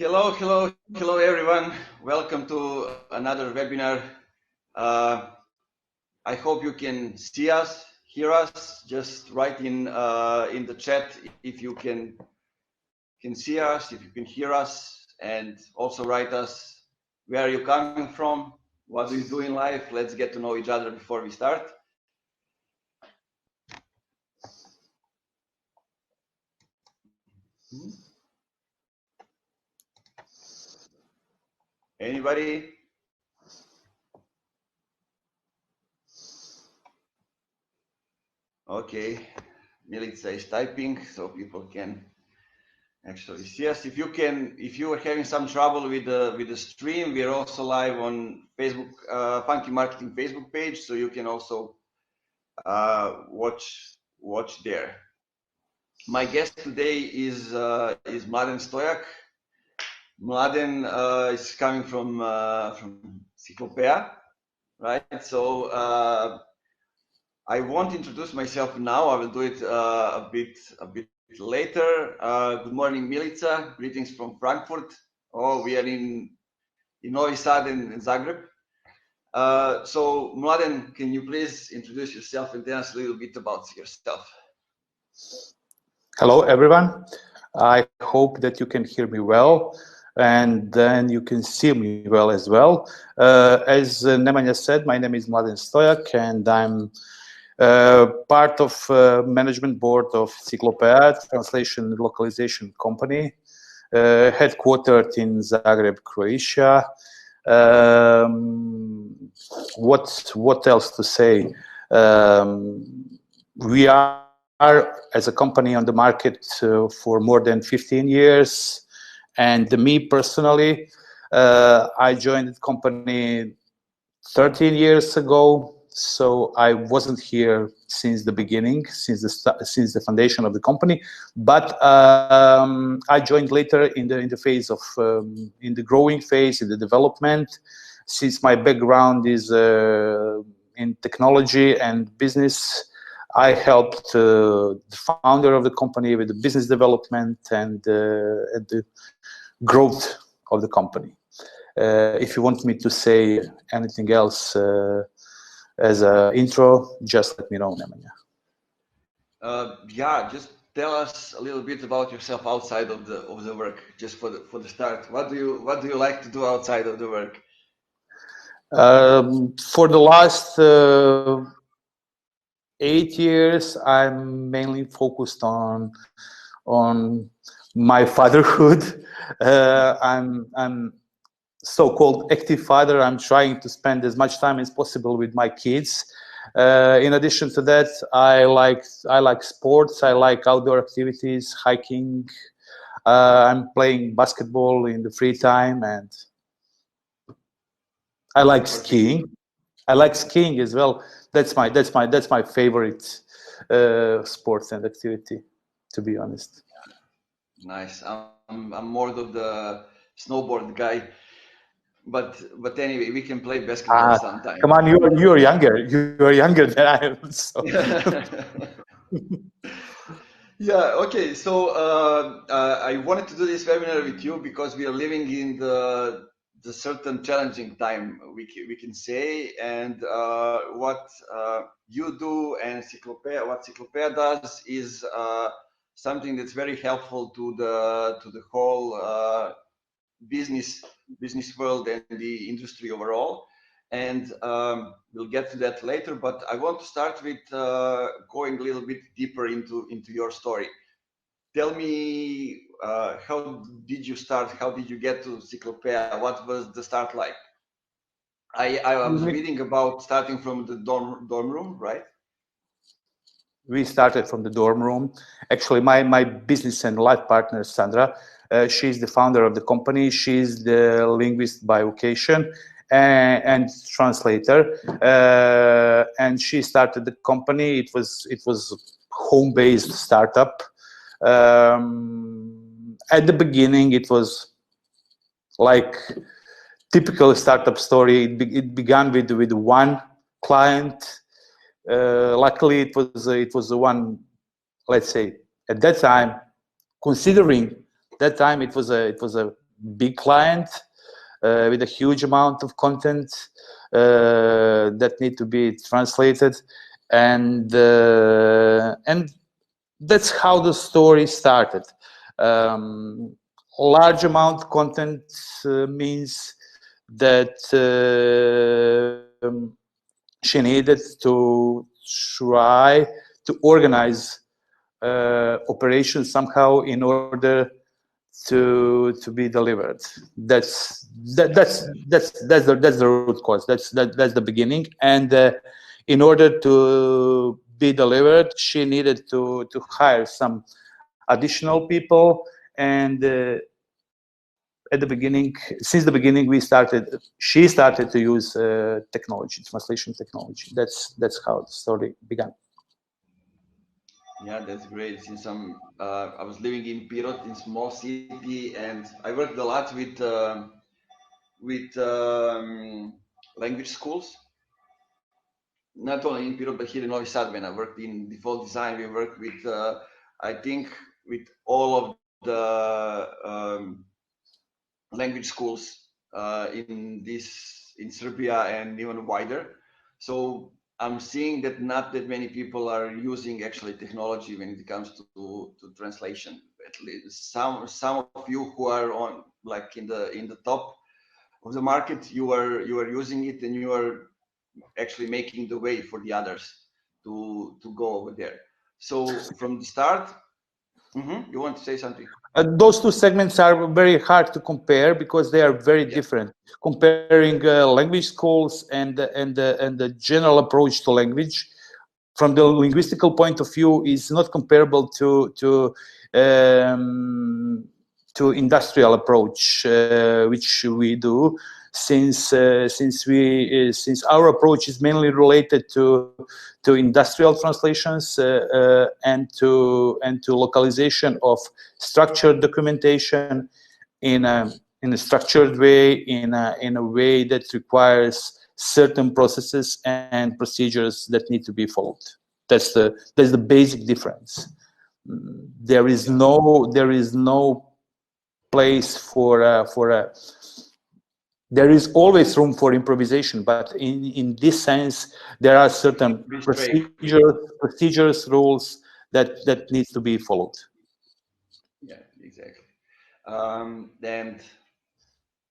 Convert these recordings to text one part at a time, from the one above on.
Hello everyone. Welcome to another webinar. I hope you can see us, hear us. Just write in the chat if you can see us, if you can hear us, and also write us where are you coming from, what do you do in life. Let's get to know each other before we start. Anybody? Okay, Milica is typing so people can actually see us. If you are having some trouble with the stream, we are also live on Facebook, Funky Marketing Facebook page, so you can also watch there. My guest today is Mladen Stojak. Mladen is coming from Ciklopea, right? So I won't introduce myself now. I will do it a bit later. Good morning, Milica. Greetings from Frankfurt. Oh, we are in Novi Sad in Zagreb. So, Mladen, can you please introduce yourself and tell us a little bit about yourself? Hello, everyone. I hope that you can hear me well, and then you can see me well as well. As Nemanja said, my name is Mladen Stojak, and I'm part of management board of Ciklopea, translation and localization company, headquartered in Zagreb, Croatia. What else to say? We are as a company on the market for more than 15 years, and me personally, I joined the company 13 years ago. So I wasn't here since the beginning, since the foundation of the company, but I joined later in the phase of in the growing phase, in the development. Since my background is in technology and business, I helped the founder of the company with the business development and the growth of the company. If you want me to say anything else as an intro, just let me know, Nemanja. Yeah, just tell us a little bit about yourself outside of the work, just for the start. What do you like to do outside of the work? For the last 8 years, I'm mainly focused on my fatherhood. I'm so-called active father. I'm trying to spend as much time as possible with my kids. In addition to that, I like sports. I like outdoor activities, hiking. I'm playing basketball in the free time, and I like skiing. I like skiing as well. That's my favorite sport and activity, to be honest. Nice. I'm more of the snowboard guy, but anyway, we can play basketball sometime. Come on, you're younger. You're younger than I am. So. Yeah. Okay. So I wanted to do this webinar with you because we are living in the certain challenging time, we can say, and what you do and Ciklopea, what Ciklopea does is something that's very helpful to the whole business world and the industry overall. And we'll get to that later, but I want to start with going a little bit deeper into your story. Tell me, how did you start? How did you get to Ciklopea? What was the start like? I was reading about starting from the dorm room, right? We started from the dorm room. Actually, my business and life partner, Sandra, she's the founder of the company. She's the linguist by vocation and translator. And she started the company. It was home-based startup. At the beginning, it was like typical startup story. It began with one client. Luckily, it was the one. Let's say at that time, considering that time, it was a big client with a huge amount of content that need to be translated, and that's how the story started. Large amount of content means that she needed to try to organize operations somehow in order to be delivered. That's the root cause. That's the beginning. And in order to be delivered, she needed to hire some additional people. And at the beginning, since the beginning, she started to use technology, translation technology. That's how the story began. Yeah, that's great. Since I was living in Pirot, in small city, and I worked a lot with language schools. Not only in Pirot, but here in Novi Sad. When I worked in default design, we worked with, I think, with all of the language schools in Serbia and even wider. So I'm seeing that not that many people are using actually technology when it comes to translation. At least some of you who are on like in the top of the market, you are using it, and you are actually making the way for the others to go over there. So from the start, you want to say something? Those two segments are very hard to compare because they are very different. Comparing language schools and the general approach to language from the linguistical point of view is not comparable to industrial approach, which we do, since our approach is mainly related to industrial translations and to localization of structured documentation in a structured way, in a way that requires certain processes and procedures that need to be followed. That's the basic difference. There is no place for there is always room for improvisation, but in this sense, there are certain procedures, rules that needs to be followed. Yeah, exactly. And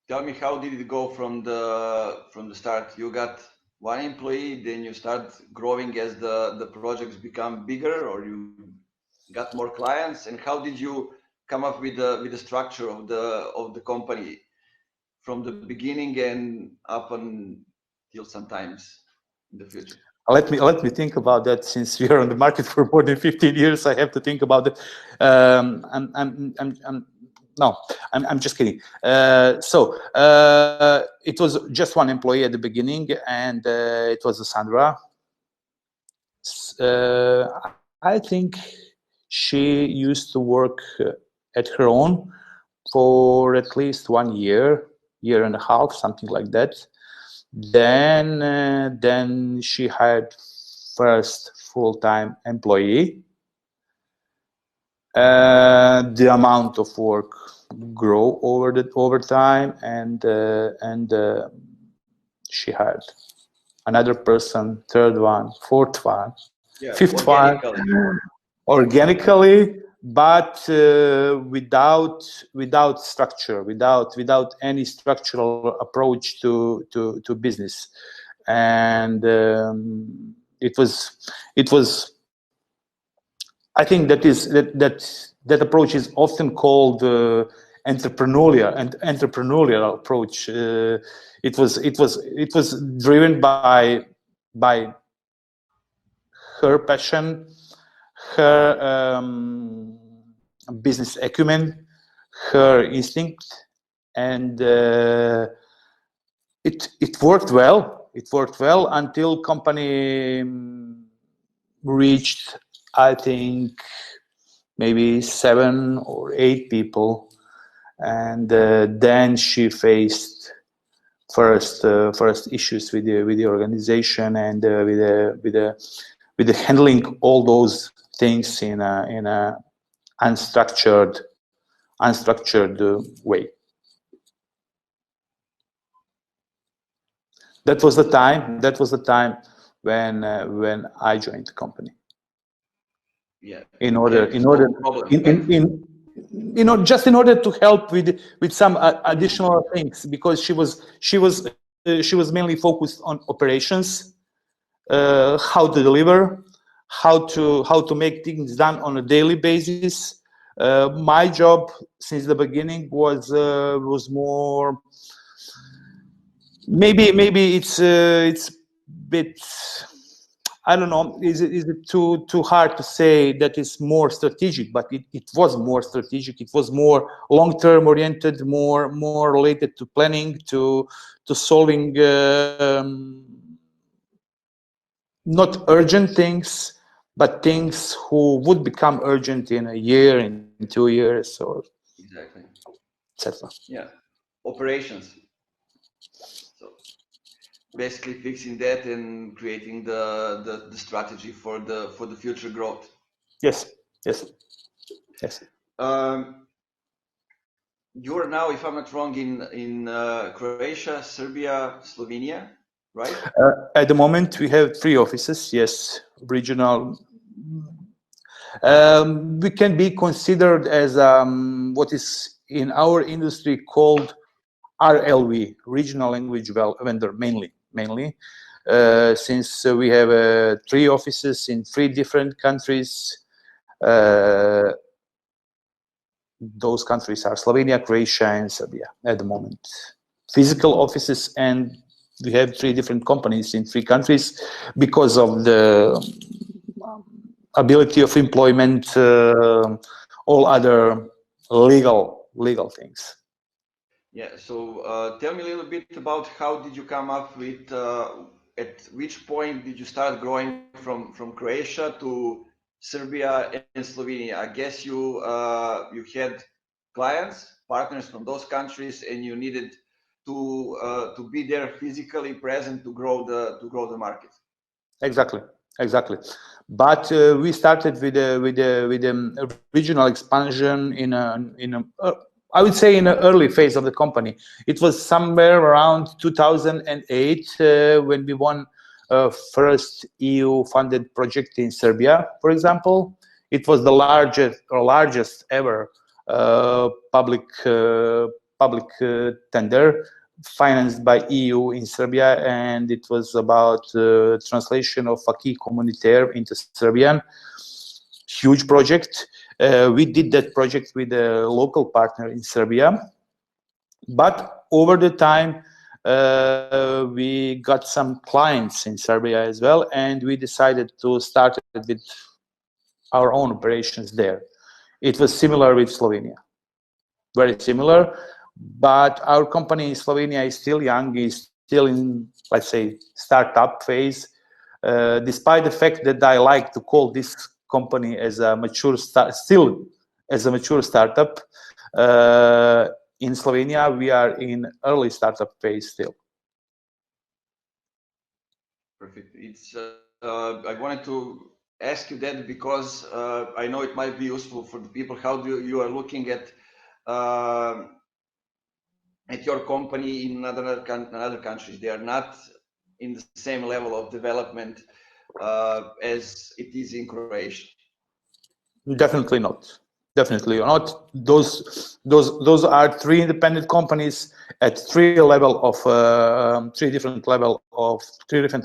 tell me, how did it go from the start? You got one employee, then you start growing as the projects become bigger, or you got more clients, and how did you come up with the structure of the company from the beginning and up until sometimes in the future? Let me think about that. Since we are on the market for more than 15 years, I have to think about it. I'm just kidding. So it was just one employee at the beginning, and it was Sandra. I think she used to work at her own for at least 1 year, year and a half, something like that. Then she hired first full-time employee. The amount of work grow over time, and she hired another person, third one, fourth one, fifth one, organically, but without structure, without any structural approach to business. And it was I think that approach is often called entrepreneurial approach. It was driven by her passion, her business acumen, her instinct, and it worked well. It worked well until company reached, I think, maybe 7 or 8 people, and then she faced first issues with the organization, and with the handling all those things in a unstructured way. That was the time. That was the time when I joined the company. Yeah. In You order, had to solve problems, right? just in order to help with some additional things, because she was mainly focused on operations, how to deliver, how to make things done on a daily basis. My job since the beginning was more, maybe it's bit, I don't know, is it too hard to say that it's more strategic, but it was more strategic. It was more long-term oriented, more related to planning, to solving not urgent things, but things who would become urgent in a year, in 2 years, or Exactly. etc. Yeah. Operations. So basically fixing that and creating the strategy for the future growth. Yes, yes, yes. Um, you're now, if I'm not wrong, in Croatia, Serbia, Slovenia, right? At the moment, we have 3 offices. Yes, regional. We can be considered as what is in our industry called RLV, regional language vendor, mainly. Since we have 3 offices in 3 different countries. Uh, those countries are Slovenia, Croatia, and Serbia at the moment. Physical offices, and we have 3 different companies in 3 countries because of the ability of employment, all other legal things. Yeah. So tell me a little bit about how did you come up with at which point did you start growing from Croatia to Serbia and Slovenia? I guess you had clients, partners from those countries, and you needed to be there physically present to grow the market. Exactly. But we started with regional expansion I would say in an early phase of the company. It was somewhere around 2008 when we won first EU-funded project in Serbia, for example. It was the largest ever public tender financed by EU in Serbia, and it was about translation of acquis communautaire into Serbian. Huge project. We did that project with a local partner in Serbia, but over the time we got some clients in Serbia as well, and we decided to start with our own operations there. It was similar with Slovenia, very similar, but our company in Slovenia is still young, is still in, let's say, startup phase. Despite the fact that I like to call this company as a mature still as a mature startup, in Slovenia we are in early startup phase still. Perfect. It's I wanted to ask you that because I know it might be useful for the people. How do you are looking at your company in other countries? They are not in the same level of development as it is in Croatia. Definitely not. Definitely not. Those are 3 independent companies at 3 different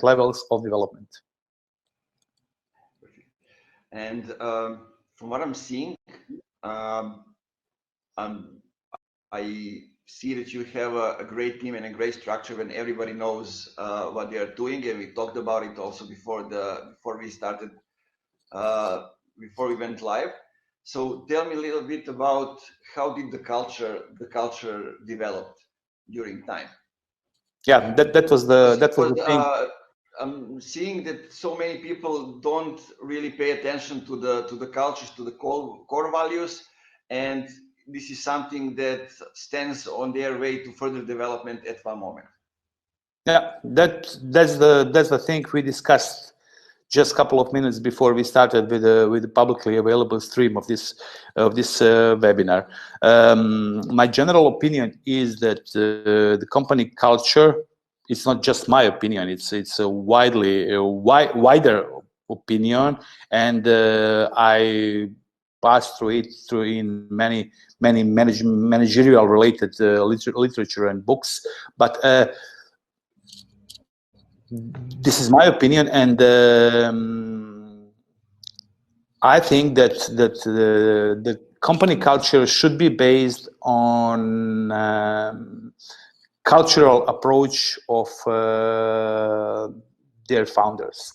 levels of development. And from what I'm seeing, um, I see that you have a great team and a great structure when everybody knows what they are doing, and we talked about it also before we started, before we went live. So tell me a little bit about how did the culture developed during time? Yeah, that was the thing. I'm seeing that so many people don't really pay attention to the cultures, to the core values, and this is something that stands on their way to further development at one moment. Yeah, that's the thing we discussed just a couple of minutes before we started with the publicly available stream of this webinar. My general opinion is that the company culture it's not just my opinion. It's a wider opinion, and I passed through it through in many managerial related literature and books. But this is my opinion, and I think that the company culture should be based on cultural approach of their founders.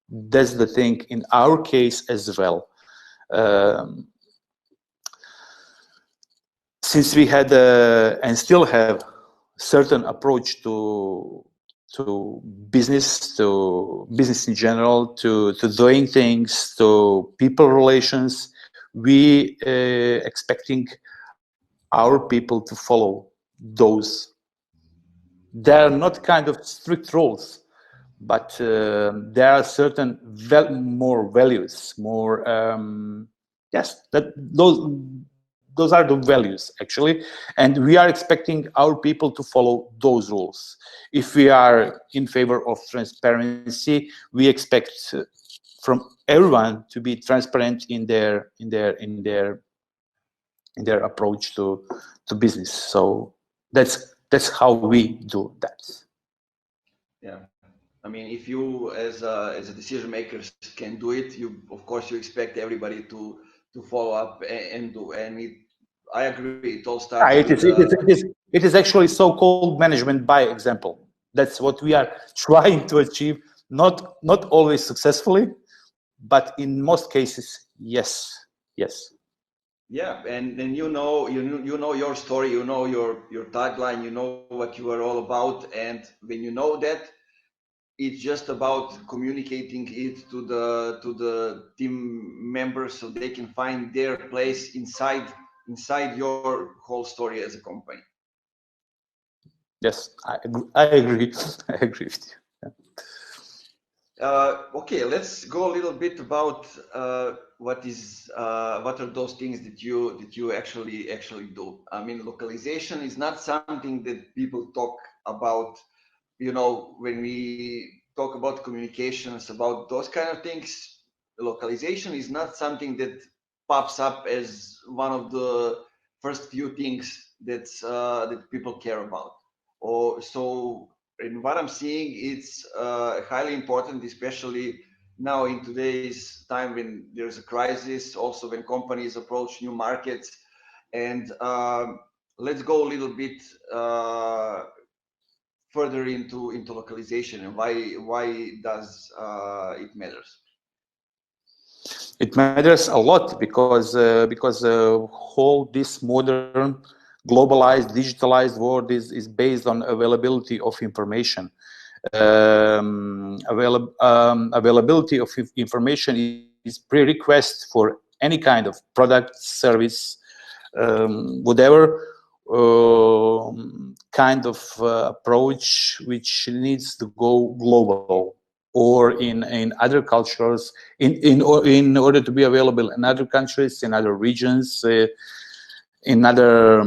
That's the thing in our case as well. Since we had and still have certain approach to business in general, to doing things, to people relations, we expecting our people to follow those. They are not kind of strict rules, but there are certain more values, more yes, that those are the values actually, and we are expecting our people to follow those rules. If we are in favor of transparency, we expect from everyone to be transparent in their approach to business. So that's how we do that. Yeah, I mean, if you as a decision makers can do it, you of course you expect everybody to follow up and do. And I agree. It all starts with It is actually so-called management by example. That's what we are trying to achieve. Not always successfully, but in most cases, yes. Yeah, and then you know your story, you know your tagline, you know what you are all about, and when you know that, it's just about communicating it to the team members so they can find their place inside your whole story as a company. Yes, I agree. I agree with you. Okay, let's go a little bit about what are those things that you actually do. I mean, localization is not something that people talk about. You know, when we talk about communications, about those kind of things, localization is not something that pops up as one of the first few things that people care about. Or so, in what I'm seeing, it's highly important, especially now in today's time when there's a crisis, also when companies approach new markets. And let's go a little bit further into localization and why does it matters? It matters a lot because whole this modern globalized digitalized world is based on availability of information. Availability of information is prerequisite for any kind of product, service, whatever kind of approach which needs to go global, or in other cultures, in order to be available in other countries, in other regions, in other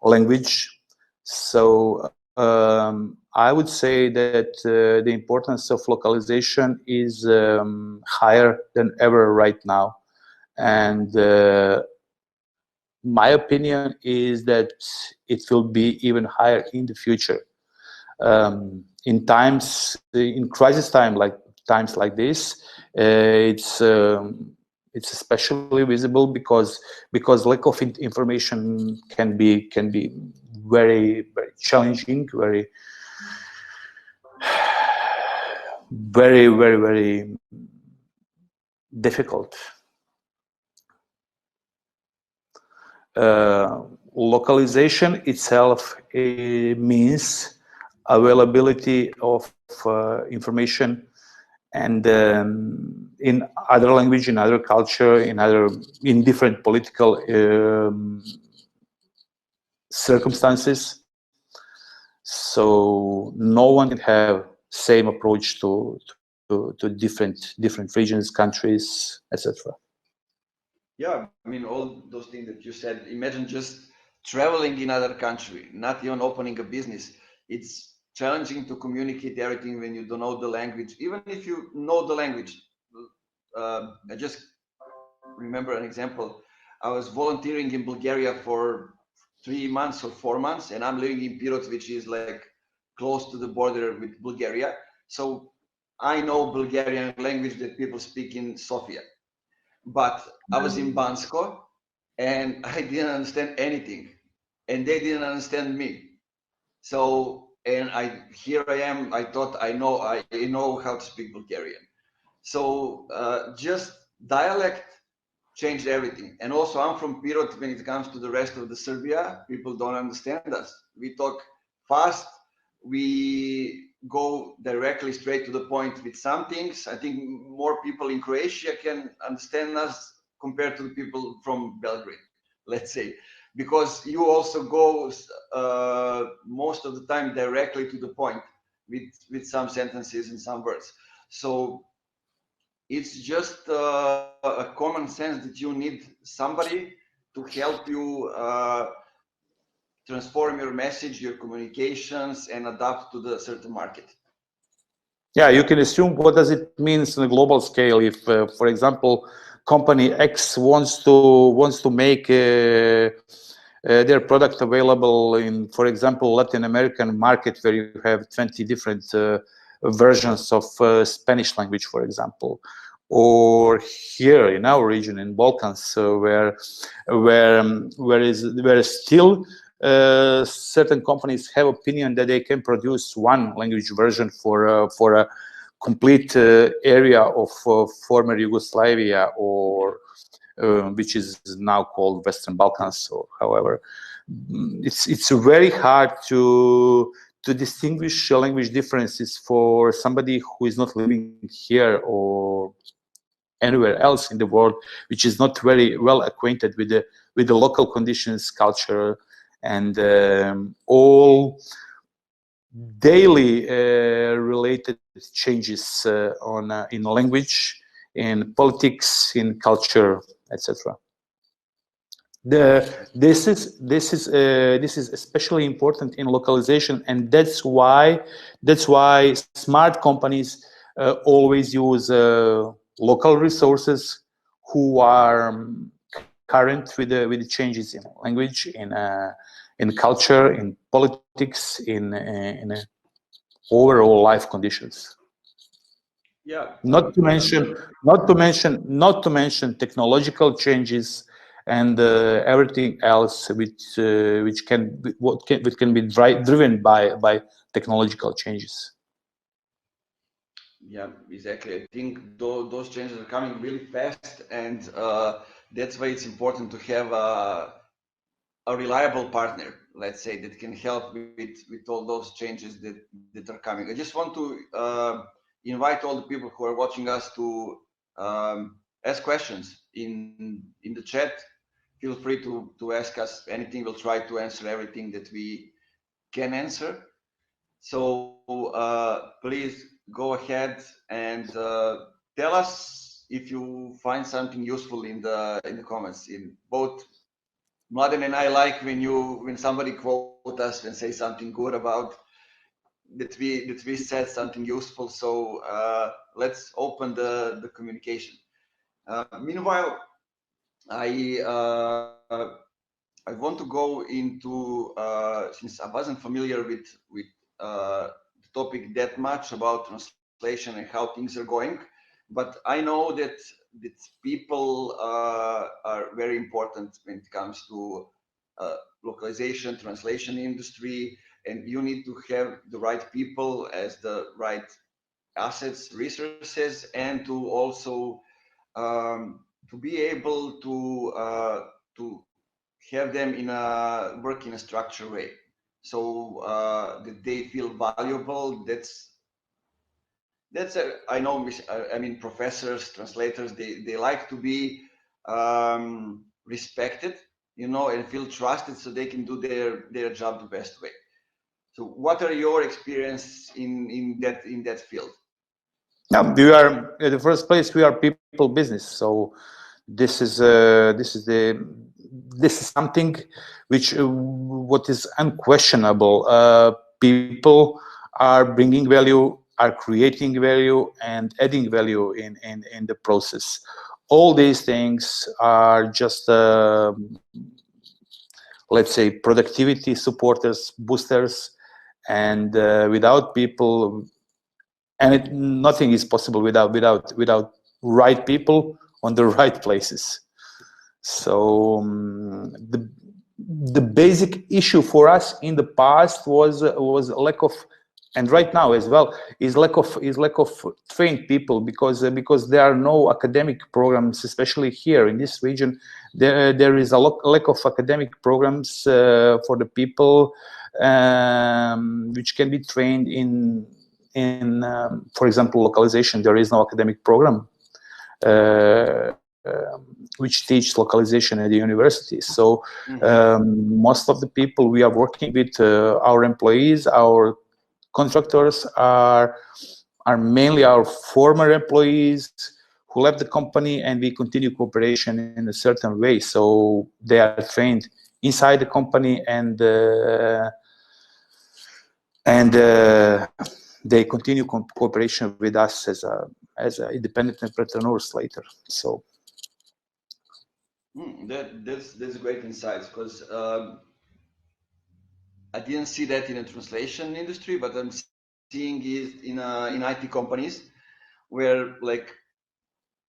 language. So I would say that the importance of localization is higher than ever right now, and my opinion is that it will be even higher in the future. In crisis times like this, it's especially visible because lack of information can be very challenging, very difficult. Localization itself means availability of information and in other language, in other culture, in different political circumstances. So no one can have same approach to different regions, countries, etc. Yeah, I mean, all those things that you said. Imagine just traveling in other country, not even opening a business. It's challenging to communicate everything when you don't know the language. Even if you know the language, I just remember an example. I was volunteering in Bulgaria for 3 months or 4 months, and I'm living in Pirot, which is like close to the border with Bulgaria. So I know Bulgarian language that people speak in Sofia, but I was in Bansko and I didn't understand anything, and they didn't understand me. So, and here I am. I thought I know how to speak Bulgarian. So just dialect changed everything. And also, I'm from Pirot. When it comes to the rest of the Serbia, people don't understand us. We talk fast. We go directly straight to the point with some things. I think more people in Croatia can understand us compared to the people from Belgrade, let's say, because you also go most of the time directly to the point with some sentences and some words. So it's just a common sense that you need somebody to help you transform your message, your communications, and adapt to the certain market. Yeah, you can assume what does it mean on a global scale. If, for example, company X wants to make their product available in, for example, Latin American market, where you have 20 different versions of Spanish language, for example, or here in our region in Balkans, where still certain companies have opinion that they can produce one language version for a complete area of former Yugoslavia, or which is now called Western Balkans, or however. It's very hard to distinguish language differences for somebody who is not living here or anywhere else in the world, which is not very well acquainted with the local conditions, culture, and all daily related changes in language, in politics, in culture, etc. This is especially important in localization, and that's why smart companies always use local resources who are current with the changes in language, in culture, in politics, in overall life conditions. Yeah. Not to mention technological changes and everything else which can be driven by technological changes. Yeah, exactly. I think those changes are coming really fast, and that's why it's important to have a reliable partner, let's say, that can help with all those changes that are coming. I just want to invite all the people who are watching us to ask questions in the chat. Feel free to ask us anything. We'll try to answer everything that we can answer. So please go ahead and tell us if you find something useful in the comments. In both Mladen and I like when somebody quote us and say something good about that we said something useful. So let's open the communication. Meanwhile, I want to go into since I wasn't familiar with the topic that much about translation and how things are going, but I know that people are very important when it comes to localization, translation industry, and you need to have the right people as the right assets, resources, and to also to be able to have them work in a structured way, so that they feel valuable. I know. I mean, professors, translators, they like to be respected, and feel trusted, so they can do their job the best way. So, what are your experience in that field? Now, we are in the first place. We are people business, so this is something which what is unquestionable. People are bringing value, are creating value, and adding value in the process. All these things are just, let's say, productivity supporters, boosters, and without people, and nothing is possible without right people on the right places. So the basic issue for us in the past was lack of, and right now as well, is lack of trained people, because there are no academic programs, especially here in this region. There is a lack of academic programs for the people which can be trained in for example, localization. There is no academic program which teach localization at the university. So most of the people we are working with, our employees, our contractors, are mainly our former employees who left the company, and we continue cooperation in a certain way. So they are trained inside the company, and they continue cooperation with us as a independent entrepreneurs later. So that's great insights, because I didn't see that in the translation industry, but I'm seeing it in IT companies, where, like,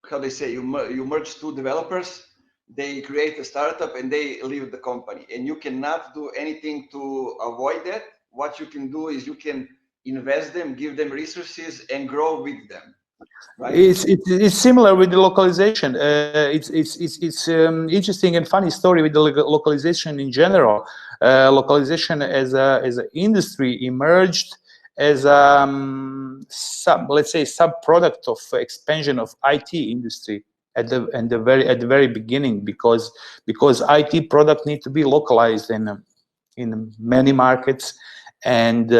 how they say, you merge two developers, they create a startup, and they leave the company, and you cannot do anything to avoid that. What you can do is you can invest them, give them resources, and grow with them, right? it's similar with the localization. It's interesting and funny story with the localization in general. Localization as an industry emerged as let's say sub product of expansion of IT industry at the very beginning, because IT product need to be localized in many markets, and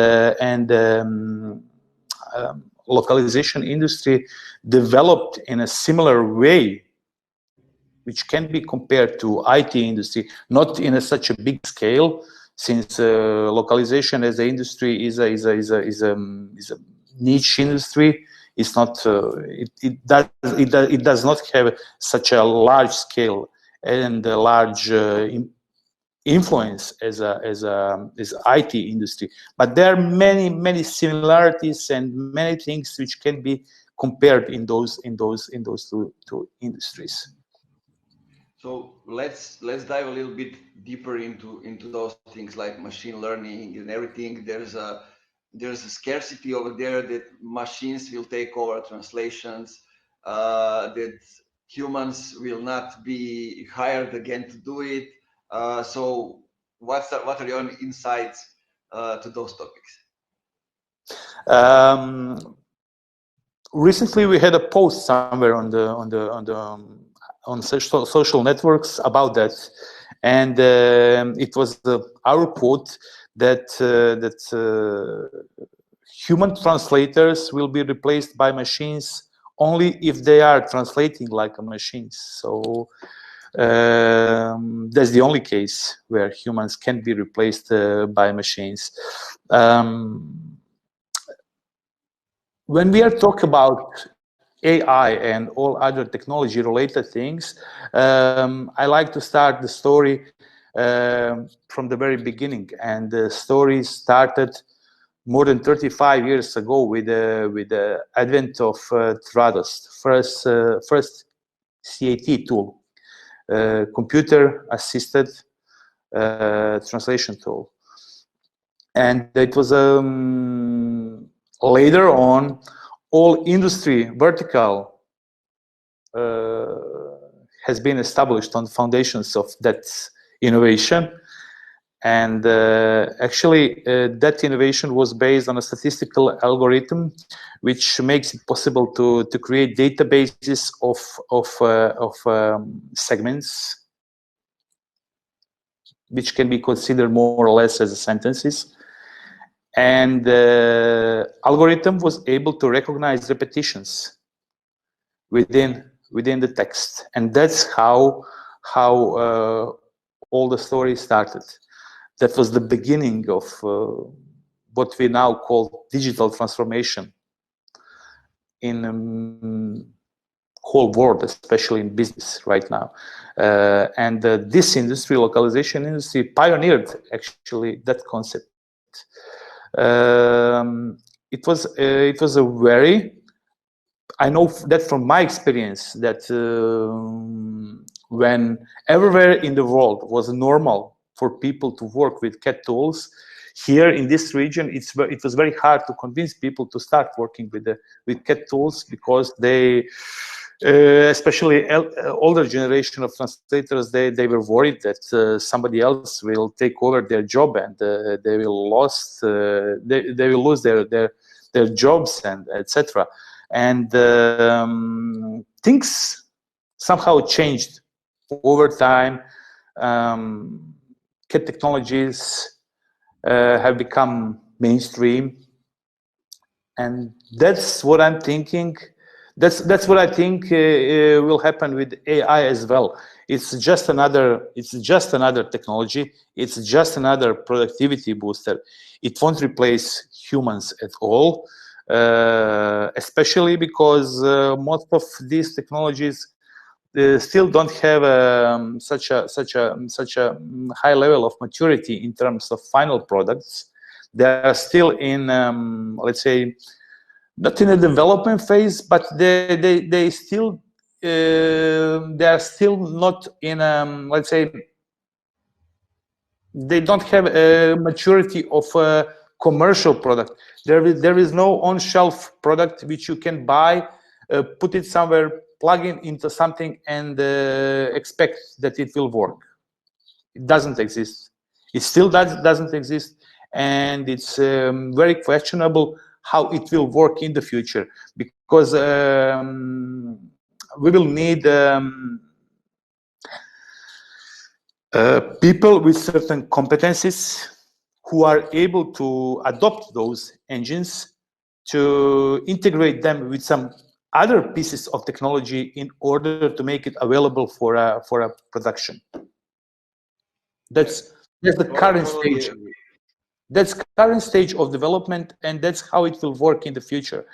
localization industry developed in a similar way, which can be compared to IT industry, not in such a big scale, since localization as an industry is a niche industry. It's not. It does not have such a large scale and a large influence as IT industry, but there are many similarities and many things which can be compared in those two industries. So let's dive a little bit deeper into those things like machine learning and everything. There's a scarcity over there that machines will take over translations, that humans will not be hired again to do it. So what are your insights to those topics? Recently, we had a post somewhere on social networks about that, and it was our quote that human translators will be replaced by machines only if they are translating like a machine. So that's the only case where humans can be replaced by machines. When we are talking about AI and all other technology related things, I like to start the story from the very beginning, and the story started more than 35 years ago with the advent of Trados, first CAT tool, computer assisted translation tool, and it was later on all industry vertical has been established on the foundations of that innovation. And actually, that innovation was based on a statistical algorithm, which makes it possible to create databases of segments, which can be considered more or less as sentences. And the algorithm was able to recognize repetitions within the text, and that's how all the story started. That was the beginning of what we now call digital transformation in whole world, especially in business right now. And this industry, localization industry, pioneered actually that concept. It was a very, I know that from my experience that when everywhere in the world was normal for people to work with CAD tools, here in this region, it was very hard to convince people to start working with CAD tools, because they, especially older generation of translators, they were worried that somebody else will take over their job, and they will lose their jobs, and etc. And things somehow changed over time. CAD technologies have become mainstream, and that's what I'm thinking. That's what I think will happen with AI as well. It's just another technology. It's just another productivity booster. It won't replace humans at all, especially because most of these technologies still don't have such a high level of maturity in terms of final products. They are still in, let's say, not in a development phase, but they still they are still not in, let's say, they don't have a maturity of a commercial product. There is no on-shelf product which you can buy, put it somewhere, plug it into something, and expect that it will work. It doesn't exist. It still doesn't exist, and it's very questionable how it will work in the future, because we will need people with certain competencies who are able to adopt those engines, to integrate them with some other pieces of technology in order to make it available for a production. That's the current stage. That's current stage of development, and that's how it will work in the future.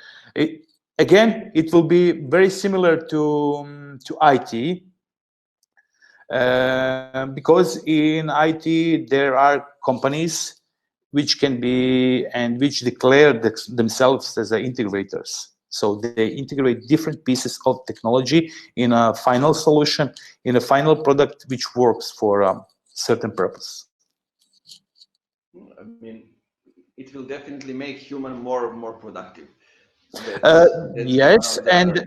Again, it will be very similar to IT, because in IT there are companies which can be, and which declare themselves as integrators. So they integrate different pieces of technology in a final solution, in a final product which works for a certain purpose. I mean, it will definitely make human more productive. Yes, and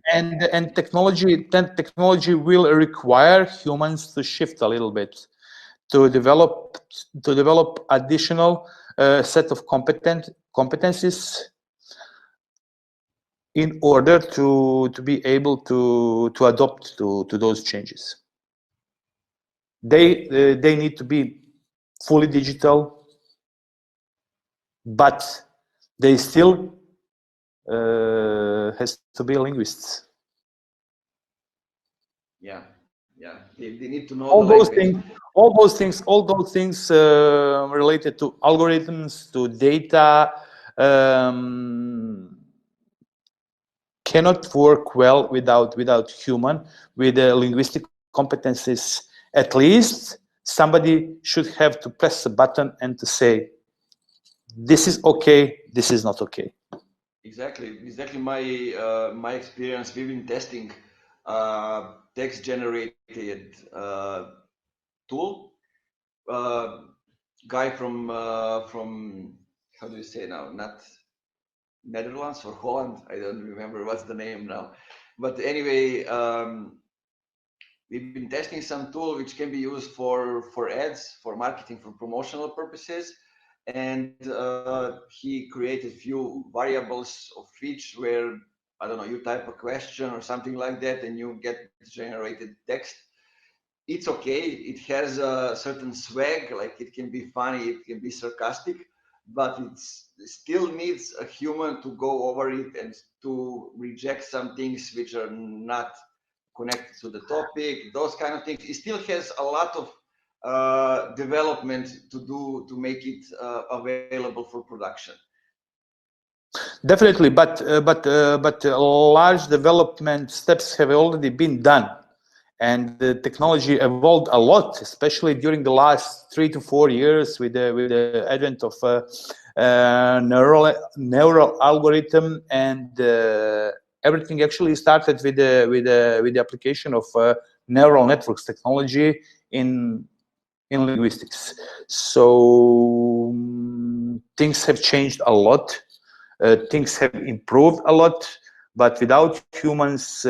technology will require humans to shift a little bit, to develop additional set of competencies in order to be able to adopt to those changes. They need to be fully digital, but they still has to be linguists. Yeah, they need to know all the those language. things related to algorithms, to data, cannot work well without human, with linguistic competencies. At least somebody should have to press a button and to say, this is okay, this is not okay. Exactly my experience. We've been testing text generated tool. Guy from how do you say now? Not Netherlands or Holland. I don't remember what's the name now. But anyway, we've been testing some tool which can be used for ads, for marketing, for promotional purposes. And he created few variables of each where, I don't know, you type a question or something like that and you get generated text. It's okay. It has a certain swag, like it can be funny, it can be sarcastic, but it still needs a human to go over it and to reject some things which are not connected to the topic, those kind of things. It still has a lot of development to do to make it available for production. Definitely, but large development steps have already been done, and the technology evolved a lot, especially during the last 3 to 4 years with the advent of neural algorithm, and everything actually started with the application of neural networks technology in linguistics. So things have changed a lot. Things have improved a lot, but without humans,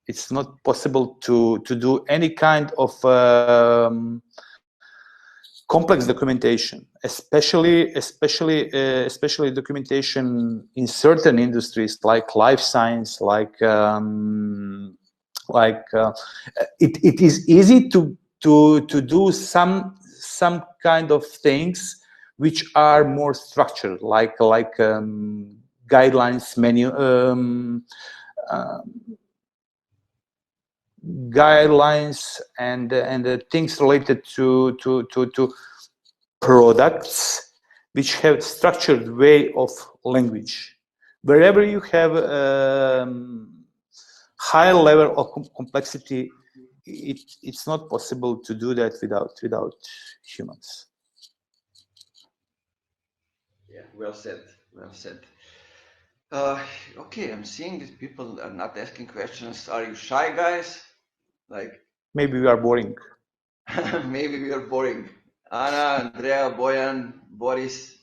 it's not possible to do any kind of complex documentation, especially documentation in certain industries like life science, it is easy to do some kind of things which are more structured, like guidelines, guidelines, and things related to products which have structured way of language. Wherever you have high level of complexity, it's not possible to do that without humans. Yeah, well said. Well said. Okay, I'm seeing that people are not asking questions. Are you shy, guys? Like, maybe we are boring. maybe we are boring. Anna, Andrea, Bojan, Boris,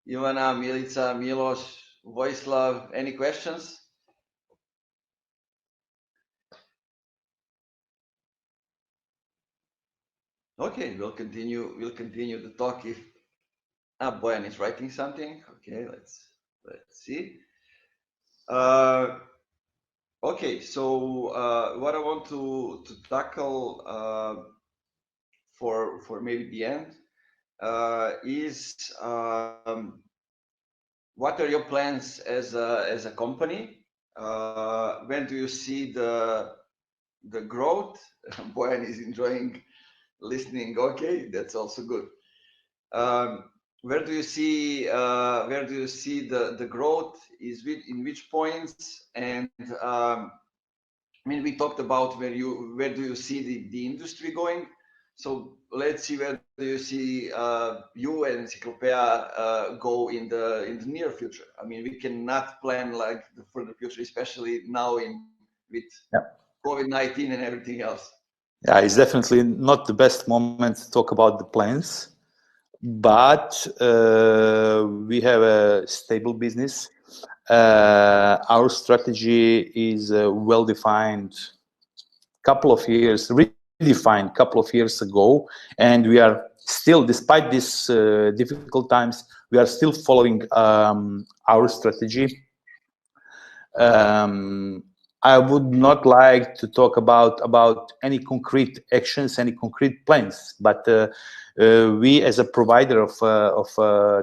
Ivana, Milica, Milos, Voislav, any questions? Okay, we'll continue the talk if Bojan is writing something. Okay, let's see. Okay, so what I want to tackle for maybe the end is what are your plans as a company? When do you see the growth? Bojan is enjoying listening. Okay, that's also good. Where do you see the growth? In which points? And I mean, we talked about where do you see the industry going? So let's see, where do you see you and Ciklopea go in the near future? I mean, we cannot plan like for the future, especially now with COVID-19 and everything else. Yeah, it's definitely not the best moment to talk about the plans, but we have a stable business. Our strategy is well defined, redefined couple of years ago, and we are still, despite these difficult times, we are still following our strategy. I would not like to talk about any concrete actions, any concrete plans, but we, as a provider of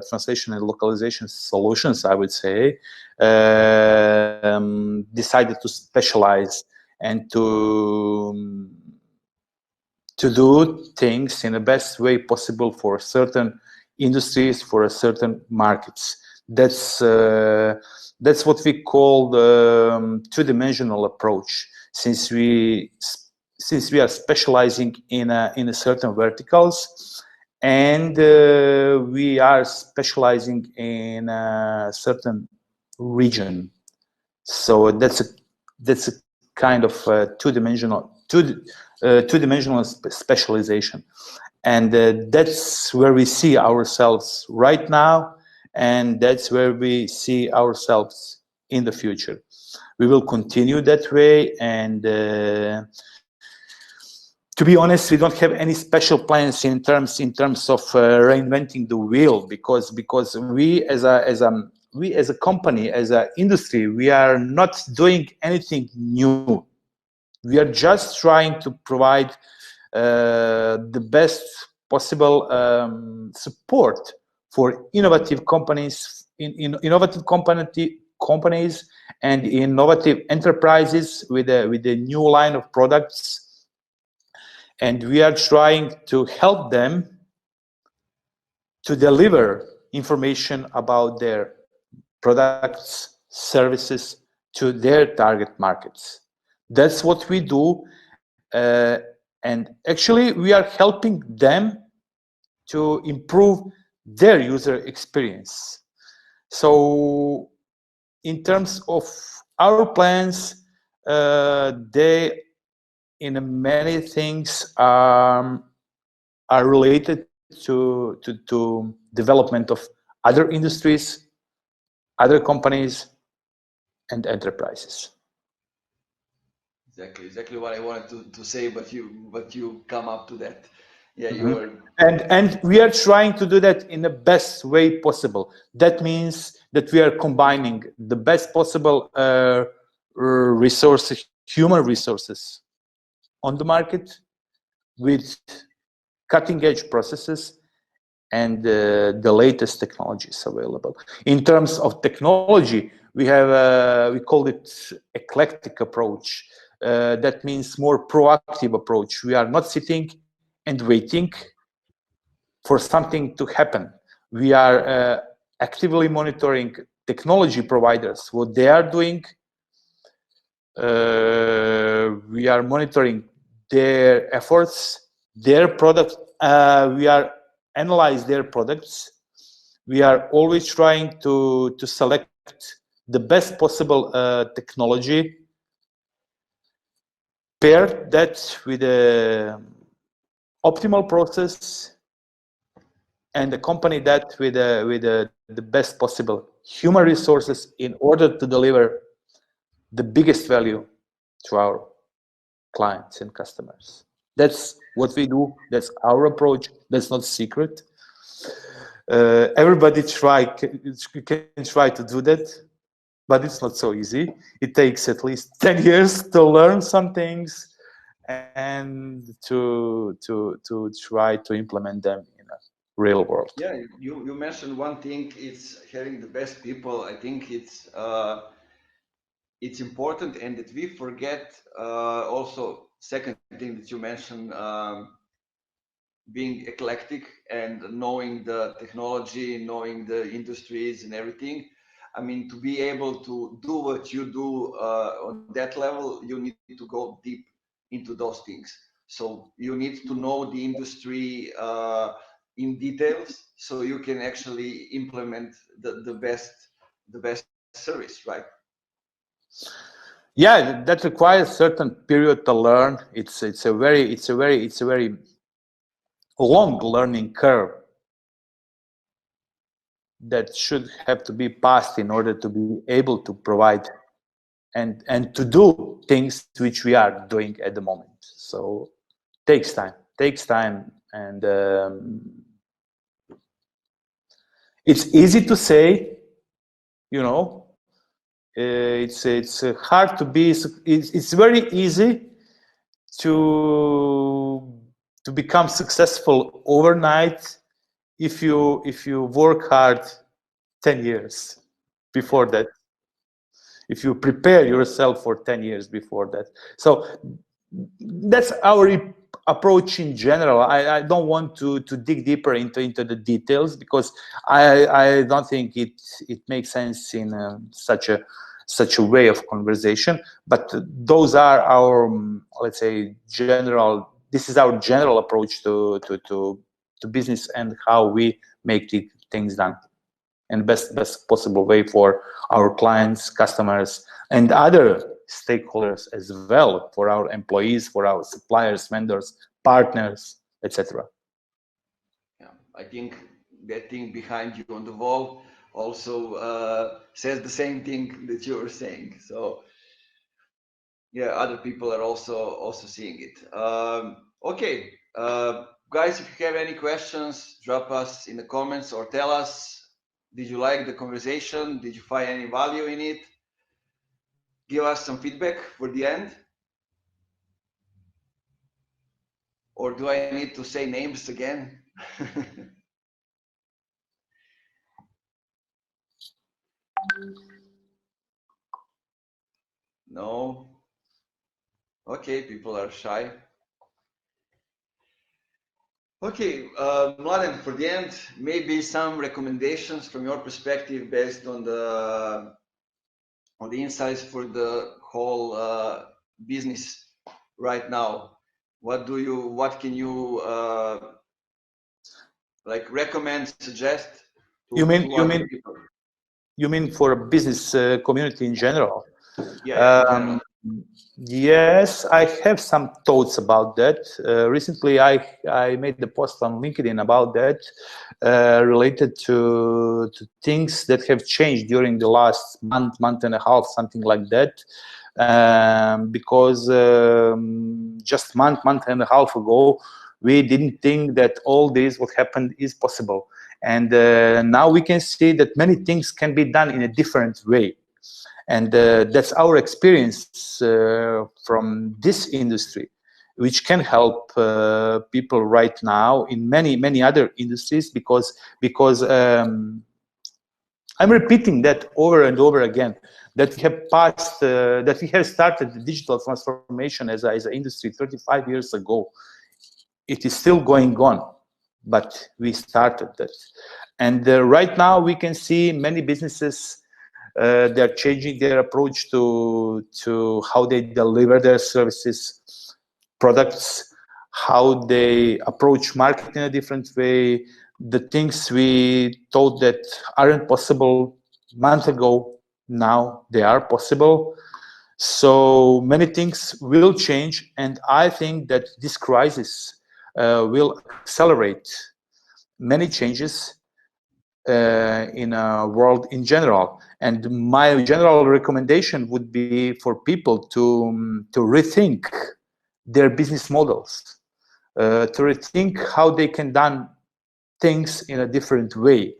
translation and localization solutions, I would say, decided to specialize and to do things in the best way possible for certain industries, for certain markets. That's what we call the two-dimensional approach. Since we are specializing in a certain verticals, and we are specializing in a certain region, so that's a kind of two-dimensional specialization, and that's where we see ourselves right now, and that's where we see ourselves in the future. We will continue that way, and to be honest, we don't have any special plans in terms of reinventing the wheel, because we as a company, as an industry, we are not doing anything new. We are just trying to provide the best possible support for innovative companies, innovative companies and innovative enterprises with a new line of products, and we are trying to help them to deliver information about their products, services to their target markets. That's what we do. And actually, we are helping them to improve their user experience. So in terms of our plans, they in many things are related to development of other industries, other companies, and enterprises. Exactly what I wanted to say, but you come up to that. Yeah, you Mhm. are. And we are trying to do that in the best way possible. That means that we are combining the best possible resources, human resources on the market with cutting edge processes and the latest technologies available. In terms of technology, we have we call it eclectic approach. That means more proactive approach. We are not sitting and waiting for something to happen. We are actively monitoring technology providers, what they are doing. We are monitoring their efforts, their products. We are analyze their products. We are always trying to select the best possible technology, pair that with a optimal process, and accompany that with the best possible human resources in order to deliver the biggest value to our clients and customers. That's what we do. That's our approach. That's not secret. Everybody can try to do that, but it's not so easy. It takes at least 10 years to learn some things and to try to implement them in a real world. Yeah, you mentioned one thing. It's having the best people. I think it's important, and that we forget also second thing that you mentioned, being eclectic and knowing the technology, knowing the industries and everything. I mean, to be able to do what you do on that level, you need to go deep into those things. So you need to know the industry in details, so you can actually implement the best service, right? Yeah, that requires certain period to learn. It's a very long learning curve that should have to be passed in order to be able to provide and to do things which we are doing at the moment. So takes time, and it's easy to say, you know. It's hard to be. It's very easy to become successful overnight if you work hard 10 years before that, if you prepare yourself for 10 years before that. So that's our approach in general. I don't want to dig deeper into the details, because I don't think it makes sense in such a way of conversation. But those are our, let's say, general. This is our general approach to business and how we make the things done in best possible way for our clients, customers, and other stakeholders as well, for our employees, for our suppliers, vendors, partners, etc. Yeah, I think that thing behind you on the wall also says the same thing that you were saying. So yeah, other people are also seeing it. Okay, guys, if you have any questions, drop us in the comments or tell us. Did you like the conversation? Did you find any value in it? Give us some feedback for the end. Or do I need to say names again? No. Okay, people are shy. Okay, Mladen, for the end, maybe some recommendations from your perspective based on the insights for the whole business right now. What can you like recommend, suggest You to mean you other mean people? you mean for a business community in general? Yeah, in general. Um, yes, I have some thoughts about that. Recently, I made the post on LinkedIn about that, related to things that have changed during the last month and a half, something like that. Because just month and a half ago, we didn't think that all this what happened is possible, and now we can see that many things can be done in a different way. And that's our experience from this industry, which can help people right now in many other industries, because I'm repeating that over and over again, that we have passed, that we have started the digital transformation as an industry 35 years ago. It is still going on, but we started that. And right now we can see many businesses, they're changing their approach to how they deliver their services, products, how they approach market in a different way. The things we thought that aren't possible a month ago, now they are possible. So many things will change, and I think that this crisis will accelerate many changes in a world in general. And my general recommendation would be for people to rethink their business models, to rethink how they can done things in a different way.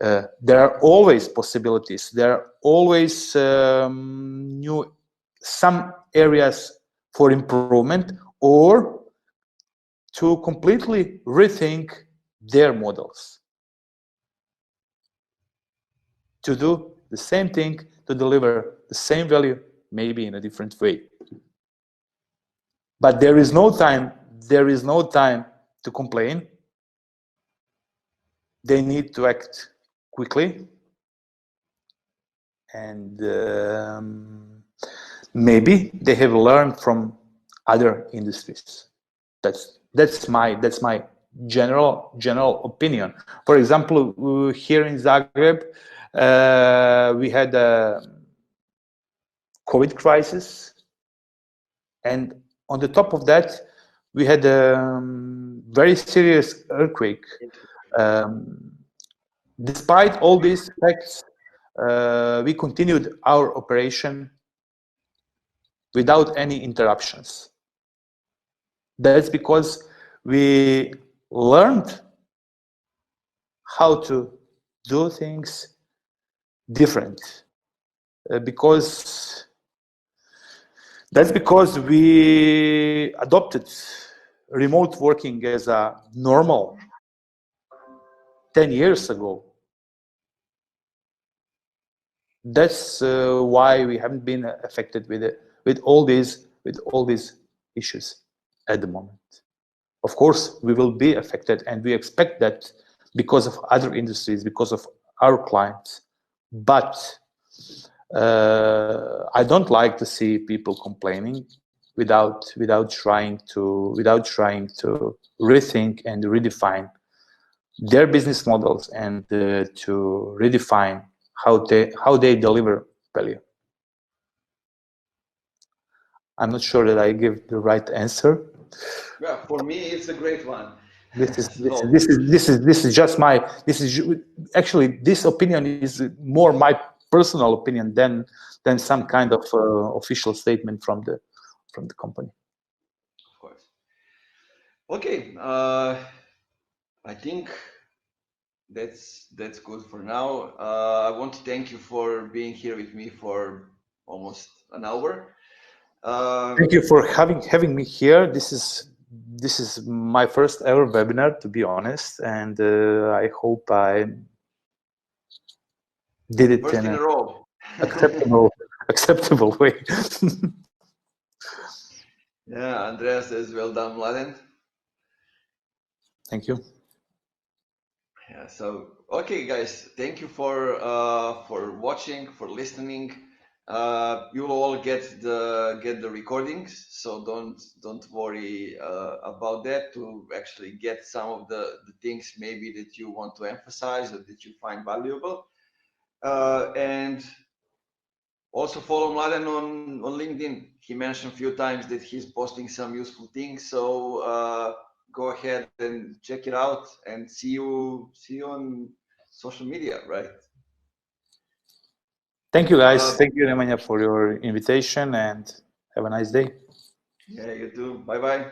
There are always possibilities. There are always new some areas for improvement, or to completely rethink their models, to do the same thing, to deliver the same value, maybe in a different way. But there is no time to complain. They need to act quickly, and maybe they have learned from other industries. That's my general opinion. For example, here in Zagreb, we had a COVID crisis, and on the top of that, we had a very serious earthquake. Despite all these facts, we continued our operation without any interruptions. That's because we learned how to do things different. That's because we adopted remote working as a normal 10 years ago. That's why we haven't been affected with all these issues at the moment. Of course, we will be affected, and we expect that because of other industries, because of our clients. But I don't like to see people complaining without trying to rethink and redefine their business models, and to redefine how they deliver value. I'm not sure that I give the right answer. Yeah, for me, it's a great one. This is just my actually, this opinion is more my personal opinion than some kind of official statement from the company. Of course. Okay, I think that's good for now. I want to thank you for being here with me for almost an hour. Thank you for having me here. This is my first ever webinar, to be honest, and I hope I did it First in in an a row. acceptable way. Yeah, Andreas says, well done, Mladen. Thank you. Yeah. So okay, guys, thank you for watching, for listening. You will all get the recordings, so don't worry about that. To actually get some of the things maybe that you want to emphasize or that you find valuable, and also follow Mladen on LinkedIn. He mentioned a few times that he's posting some useful things, so go ahead and check it out, and see you on social media, right? Thank you, guys. Thank you, Nemanja, for your invitation, and have a nice day. Yeah, you too. Bye bye.